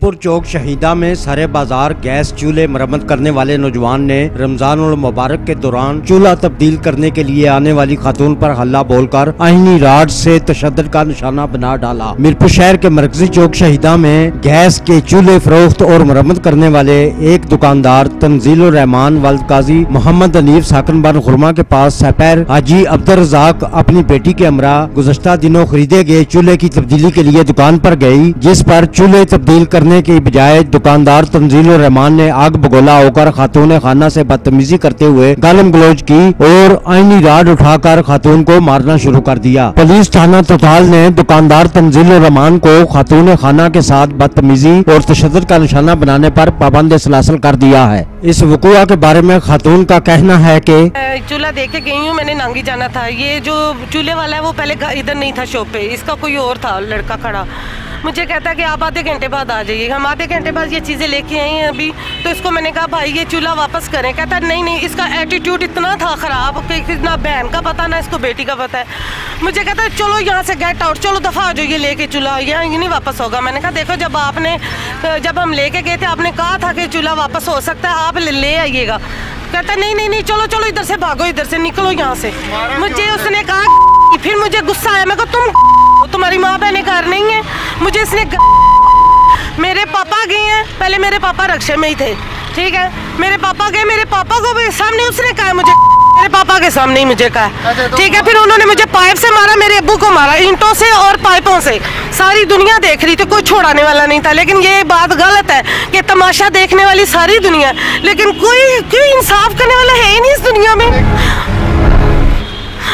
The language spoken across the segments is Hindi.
रामपुर चौक शहीदा में सारे बाजार गैस चूल्हे मरम्मत करने वाले नौजवान ने रमजान उल मुबारक के दौरान चूल्हा तब्दील करने के लिए आने वाली खातून पर हल्ला बोलकर आईनी राड से तशद्दुद का निशाना बना डाला। मीरपुर शहर के मरकजी चौक शहीदा में गैस के चूल्हे फरोख्त और मरम्मत करने वाले एक दुकानदार तंजीलुर रहमान वल्द काजी मोहम्मद हनीफ साकनबान खुरमा के पास सपैर हाजी अब्दुल रज़ाक अपनी बेटी के हमरा गुज़श्ता दिनों खरीदे गए चूल्हे की तब्दीली के लिए दुकान पर गई, जिस पर चूल्हे तब्दील करने की बजाय दुकानदार तंजीलुर रहमान ने आग बगोला होकर खातून खाना से बदतमीजी करते हुए गालम गलौज की और आईनी राड उठाकर खातून को मारना शुरू कर दिया। पुलिस थाना तोताल ने दुकानदार तंजीलुर रहमान को खातून खाना के साथ बदतमीजी और तशद्दुद का निशाना बनाने पर पाबंद सलासल कर दिया है। इस वक़ूआ के बारे में खातून का कहना है कि चूल्हा देखे गई हूँ, मैंने नांगी जाना था। ये जो चूल्हे वाला है वो पहले इधर नहीं था शॉप पे, इसका कोई और था लड़का खड़ा। मुझे कहता है कि आप आधे घंटे बाद आ जाइए। हम आधे घंटे बाद ये चीज़ें लेके आई हैं अभी, तो इसको मैंने कहा भाई ये चूल्हा वापस करें। कहता है नहीं, इसका एटीट्यूड इतना था ख़राब कि ना बहन का पता ना इसको बेटी का पता है। मुझे कहता है चलो यहाँ से गेट आउट, चलो दफ़ा हो जाइए लेके चूल्हा, यहाँ नहीं वापस होगा। मैंने कहा देखो जब हम लेके गए थे आपने कहा था कि चूल्हा वापस हो सकता है, आप ले आइएगा। कहता नहीं चलो इधर से भागो, इधर से निकलो यहाँ से। मुझे उसने कहा, फिर मुझे गुस्सा आया। मैं कहा तुम्हारी माँ बहन घर नहीं है। मुझे इसने मेरे पापा गए हैं, पहले मेरे पापा रक्षा में ही थे, ठीक है। मेरे पापा गए, मेरे पापा को भी सामने उसने कहा, मुझे मेरे पापा के सामने ही मुझे कहा, ठीक है। फिर उन्होंने मुझे पाइप से मारा, मेरे अब्बू को मारा ईंटों से और पाइपों से। सारी दुनिया देख रही थी, कोई छोड़ाने वाला नहीं था। लेकिन ये बात गलत है कि तमाशा देखने वाली सारी दुनिया, लेकिन कोई इंसाफ करने वाला है ही नहीं इस दुनिया में।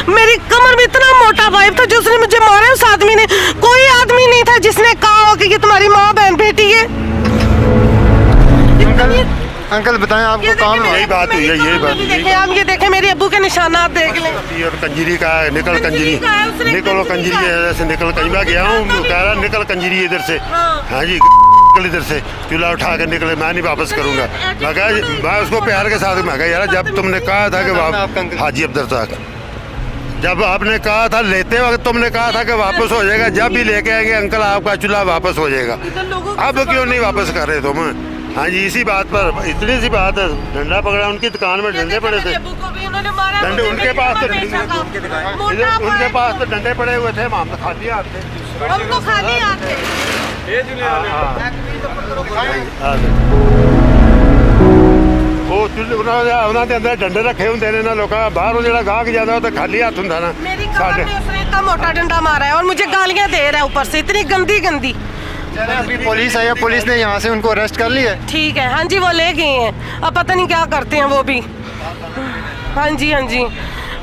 मेरी कमर में इतना मोटा पाइप था जो उसने मुझे मारा, उस आदमी ने, कोई आदमी नहीं था जिसने कहा हो कि ये तुम्हारी माँ बहन बेटी है। अंकल बताएं आपको काम यही बात हुई है, यही बात देखे हम, ये देखे मेरे अब्बू के निशाना आप देख लें। और कंजरी का है, निकलो कंजरी ऐसे निकल कंजरी। मैं गया हूँ, कह रहा निकल कंजरी इधर से। हाँ जी इधर से चूल्हा उठा कर निकले, मैं नहीं वापस करूँगा। मैं उसको प्यार के साथ मैं यार जब तुमने कहा था कि हाजी अब्दुल रज़ाक, जब आपने कहा था लेते वक्त तुमने कहा था कि वापस हो जाएगा, जब भी लेके आएंगे अंकल आपका चूल्हा वापस हो जाएगा। अब क्यों नहीं वापस कर रहे तुम? हाँ जी इसी बात पर, इतनी सी बात है। डंडा पकड़ा, उनकी दुकान में डंडे पड़े थे, डंडे उनके पास तो डंडे पड़े हुए थे, हम तो खाली हाथ थे। वो उन्होंने अंदर डंडे रखे होंगे ने ना, लोग बाहर जो गाहक ज्यादा हो तो खाली हाथ होंगे ना। इतना मोटा डंडा मारा है और मुझे गालियां दे रहा है ऊपर से, इतनी गंदी। अभी पुलिस आई है, पुलिस ने यहाँ से उनको अरेस्ट कर लिया है, ठीक है। हाँ जी वो ले गए हैं, अब पता नहीं क्या करते हैं वो भी। हाँ जी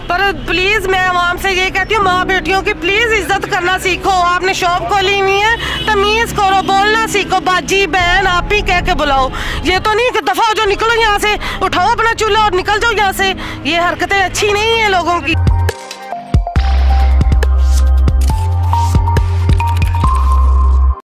पर प्लीज़ मैं आवाम से ये कहती हूँ, माँ बेटियों की प्लीज़ इज्जत करना सीखो। आपने शॉप खोली हुई है, तमीज़ करो, बोलना सीखो, बाजी बहन आप ही कह के बुलाओ। ये तो नहीं कि दफ़ा जो निकलो यहाँ से, उठाओ अपना चूल्हा और निकल जाओ यहाँ से। ये हरकतें अच्छी नहीं है लोगों की।